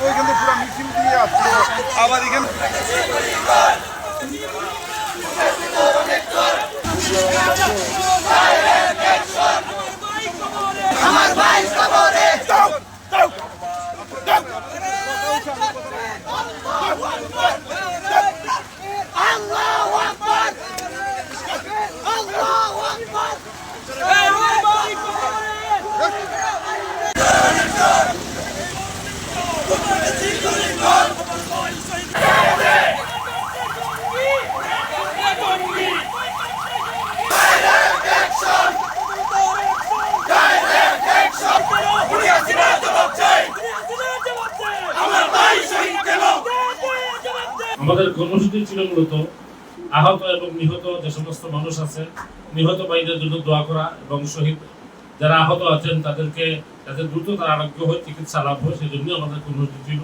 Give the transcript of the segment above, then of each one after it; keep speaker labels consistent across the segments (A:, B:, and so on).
A: ওইখানে পুরো মিছিল দিয়ে আসছে আবার এখানে
B: আমার ভাই কবরে আল্লাহু আকবার আল্লাহু আকবার আমার ভাই
C: আমাদের কর্মসূচি ছিল মূলত আহত এবং নিহত যে সমস্ত মানুষ আছে, নিহত ভাইদের জন্য দোয়া করা এবং শহীদ যারা আহত আছেন তাদেরকে যাতে দ্রুত তার আরোগ্য হয়, চিকিৎসা লাভ হয়, সেই জন্যই আমাদের কর্মসূচি ছিল।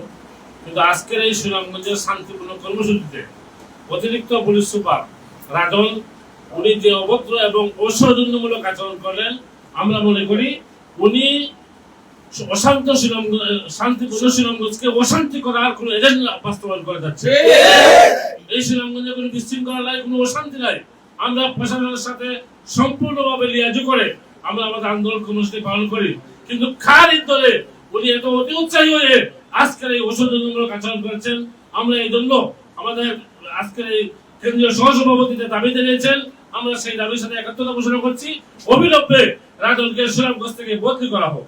C: কিন্তু আজকের এই সুনামগঞ্জের শান্তিপূর্ণ কর্মসূচিতে অতিরিক্ত পুলিশ সুপার রাজন উনি যে অভদ্র এবং অসৌজন্যমূলক আচরণ করলেন, আমরা মনে করি উনি অশান্ত শান্তিপূর্ণ সুনামগঞ্জকে অশান্তি করার কোন এজেন্ডা বাস্তবায়ন করে যাচ্ছে। এই সুনামগঞ্জে কোনো বিশৃঙ্খলা নাই, কোনো অশান্তি নাই। আমরা প্রশাসনের সাথে সম্পূর্ণভাবে লিয়াজু করে আমরা আমাদের আন্দোলন কর্মসূচি পালন করি, কিন্তু খার দলে উনি এত অতি উৎসাহী হয়ে আজকের এই অসৌজন্যমূলক আচরণ করেছেন। আমরা এই জন্য আমাদের আজকের এই কেন্দ্রীয় সহসভাপতিতে দাবি জানিয়েছেন, আমরা সেই দাবির সাথে একাত্মতা ঘোষণা করছি। অবিলম্বে রাজনকে সুনামগঞ্জ থেকে বদলি করা হোক।